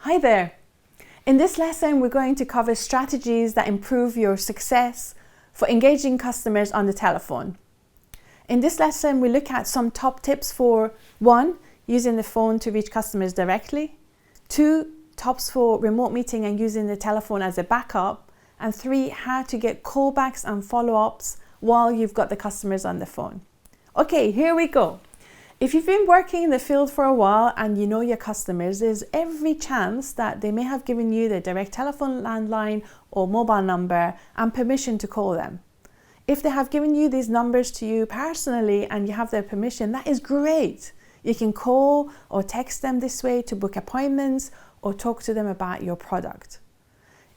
Hi there! In this lesson, we're going to cover strategies that improve your success for engaging customers on the telephone. In this lesson, we look at some top tips for 1. Using the phone to reach customers directly, 2. Tops for remote meeting and using the telephone as a backup, and 3. How to get callbacks and follow-ups while you've got the customers on the phone. Okay, here we go. If you've been working in the field for a while and you know your customers, there's every chance that they may have given you their direct telephone landline or mobile number and permission to call them. If they have given you these numbers to you personally and you have their permission, that is great. You can call or text them this way to book appointments or talk to them about your product.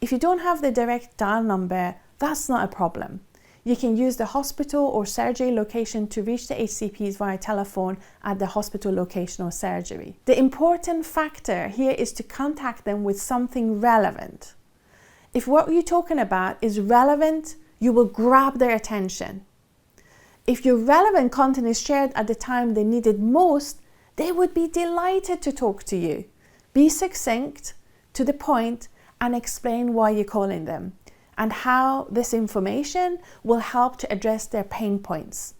If you don't have the direct dial number, that's not a problem. You can use the hospital or surgery location to reach the HCPs via telephone at the hospital location or surgery. The important factor here is to contact them with something relevant. If what you're talking about is relevant, you will grab their attention. If your relevant content is shared at the time they need it most, they would be delighted to talk to you. Be succinct, to the point, and explain why you're calling them and how this information will help to address their pain points.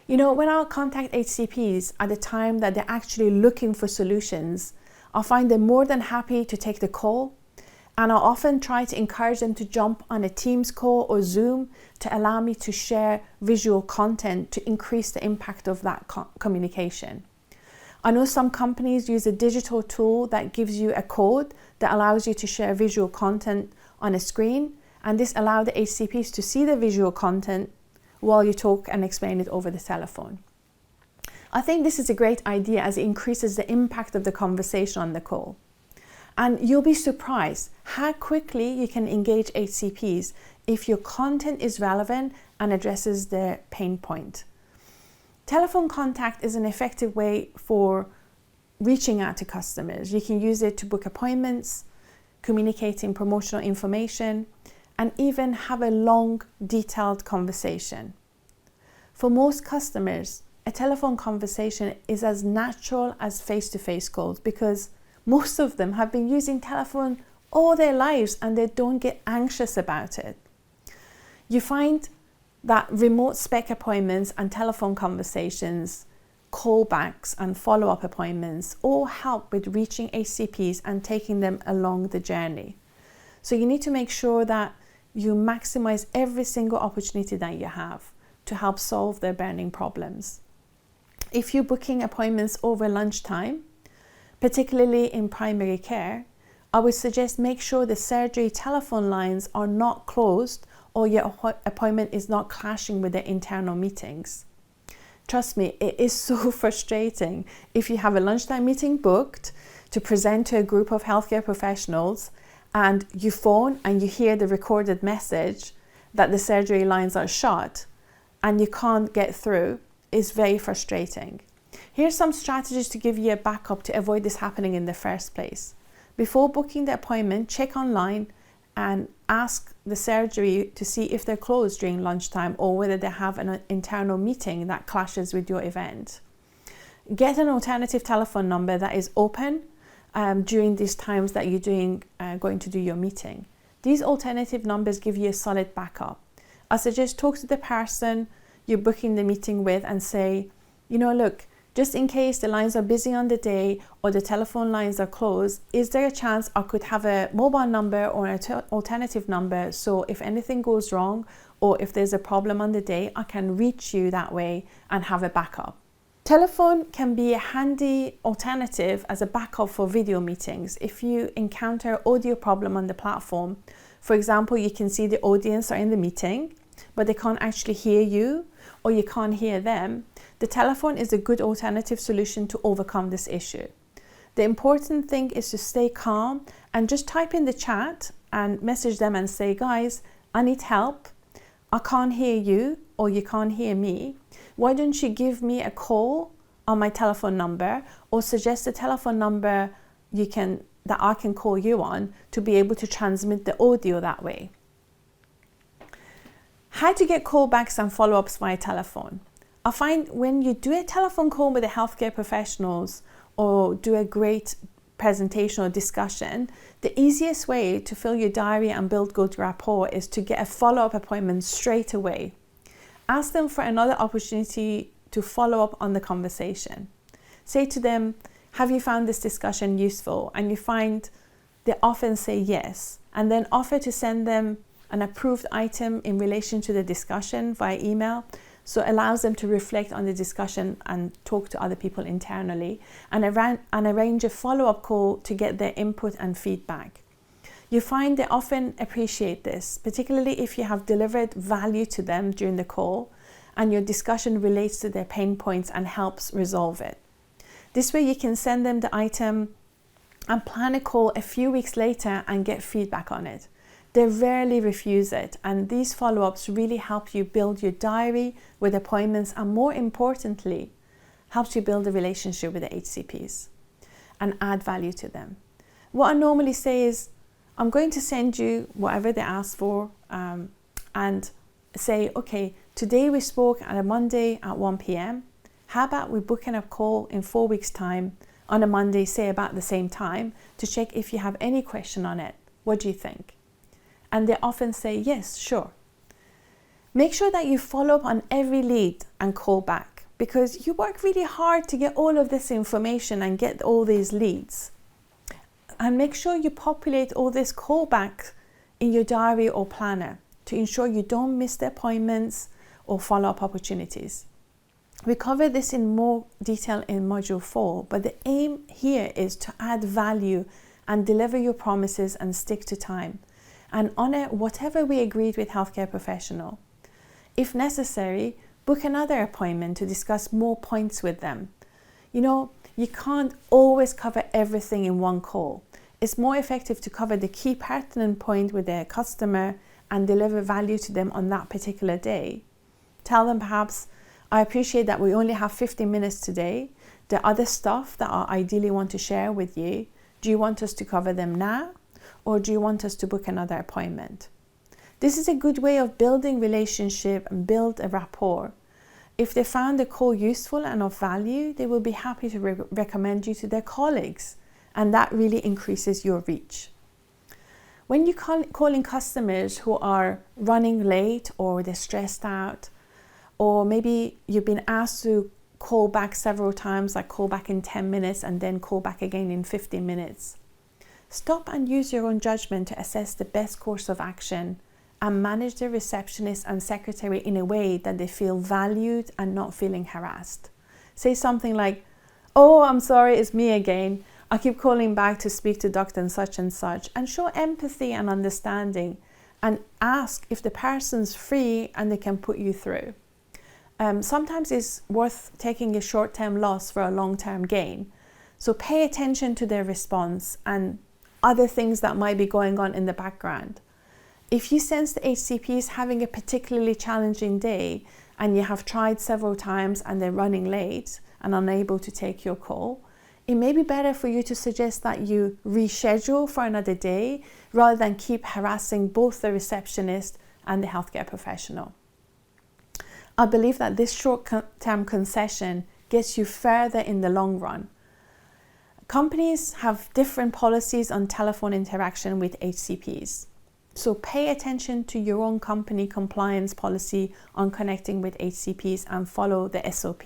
You know, when I contact HCPs at the time that they're actually looking for solutions, I find them more than happy to take the call, and I often try to encourage them to jump on a Teams call or Zoom to allow me to share visual content to increase the impact of that communication. I know some companies use a digital tool that gives you a code that allows you to share visual content on a screen, and this allows the HCPs to see the visual content while you talk and explain it over the telephone. I think this is a great idea as it increases the impact of the conversation on the call. And you'll be surprised how quickly you can engage HCPs if your content is relevant and addresses their pain point. Telephone contact is an effective way for reaching out to customers. You can use it to book appointments, communicating promotional information, and even have a long, detailed conversation. For most customers, a telephone conversation is as natural as face-to-face calls because most of them have been using telephone all their lives and they don't get anxious about it. You find that remote spec appointments and telephone conversations, callbacks and follow-up appointments all help with reaching HCPs and taking them along the journey. So you need to make sure that you maximize every single opportunity that you have to help solve their burning problems. If you're booking appointments over lunchtime, particularly in primary care, I would suggest make sure the surgery telephone lines are not closed or your appointment is not clashing with the internal meetings. Trust me, it is so frustrating if you have a lunchtime meeting booked to present to a group of healthcare professionals and you phone and you hear the recorded message that the surgery lines are shut and you can't get through. Is very frustrating. Here's some strategies to give you a backup to avoid this happening in the first place. Before booking the appointment, check online and ask the surgery to see if they're closed during lunchtime or whether they have an internal meeting that clashes with your event. Get an alternative telephone number that is open during these times that you're going to do your meeting. These alternative numbers give you a solid backup. I suggest talk to the person you're booking the meeting with and say, you know, look, just in case the lines are busy on the day or the telephone lines are closed, is there a chance I could have a mobile number or an alternative number so if anything goes wrong or if there's a problem on the day, I can reach you that way and have a backup. Telephone can be a handy alternative as a backup for video meetings. If you encounter audio problem on the platform, for example, you can see the audience are in the meeting, but they can't actually hear you or you can't hear them, the telephone is a good alternative solution to overcome this issue. The important thing is to stay calm and just type in the chat and message them and say, guys, I need help. I can't hear you or you can't hear me. Why don't you give me a call on my telephone number or suggest a telephone number that I can call you on to be able to transmit the audio that way. How to get callbacks and follow-ups via telephone. I find when you do a telephone call with the healthcare professionals or do a great presentation or discussion, the easiest way to fill your diary and build good rapport is to get a follow-up appointment straight away. Ask them for another opportunity to follow up on the conversation. Say to them, have you found this discussion useful? And you find they often say yes, and then offer to send them an approved item in relation to the discussion via email. So it allows them to reflect on the discussion and talk to other people internally, and arrange a follow-up call to get their input and feedback. You find they often appreciate this, particularly if you have delivered value to them during the call and your discussion relates to their pain points and helps resolve it. This way you can send them the item and plan a call a few weeks later and get feedback on it. They rarely refuse it, and these follow-ups really help you build your diary with appointments, and more importantly, helps you build a relationship with the HCPs and add value to them. What I normally say is, I'm going to send you whatever they ask for, and say, okay, today we spoke on a Monday at 1 p.m. How about we book in a call in 4 weeks' time on a Monday, say about the same time, to check if you have any question on it. What do you think? And they often say, yes, sure. Make sure that you follow up on every lead and call back, because you work really hard to get all of this information and get all these leads. And make sure you populate all this callback in your diary or planner to ensure you don't miss the appointments or follow-up opportunities. We cover this in more detail in Module 4, but the aim here is to add value and deliver your promises and stick to time and honor whatever we agreed with healthcare professional. If necessary, book another appointment to discuss more points with them. You know, you can't always cover everything in one call. It's more effective to cover the key pertinent point with their customer and deliver value to them on that particular day. Tell them perhaps, I appreciate that we only have 15 minutes today. The other stuff that I ideally want to share with you, do you want us to cover them now? Or do you want us to book another appointment? This is a good way of building relationship and build a rapport. If they found the call useful and of value, they will be happy to recommend you to their colleagues, and that really increases your reach. When you calling customers who are running late or they're stressed out, or maybe you've been asked to call back several times, like call back in 10 minutes and then call back again in 15 minutes. Stop and use your own judgment to assess the best course of action and manage the receptionist and secretary in a way that they feel valued and not feeling harassed. Say something like, oh, I'm sorry, it's me again. I keep calling back to speak to Dr. and such, and show empathy and understanding and ask if the person's free and they can put you through. Sometimes it's worth taking a short-term loss for a long-term gain. So pay attention to their response and other things that might be going on in the background. If you sense the HCP is having a particularly challenging day and you have tried several times and they're running late and unable to take your call, it may be better for you to suggest that you reschedule for another day rather than keep harassing both the receptionist and the healthcare professional. I believe that this short-term concession gets you further in the long run. Companies have different policies on telephone interaction with HCPs. So pay attention to your own company compliance policy on connecting with HCPs and follow the SOP.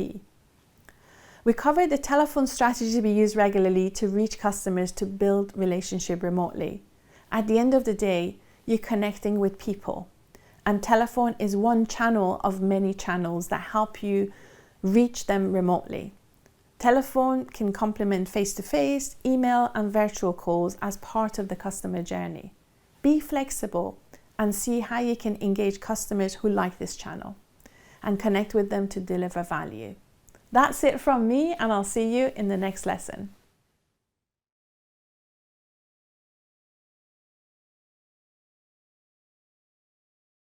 We covered the telephone strategy we use regularly to reach customers to build relationship remotely. At the end of the day, you're connecting with people, and telephone is one channel of many channels that help you reach them remotely. Telephone can complement face-to-face, email, and virtual calls as part of the customer journey. Be flexible and see how you can engage customers who like this channel and connect with them to deliver value. That's it from me, and I'll see you in the next lesson.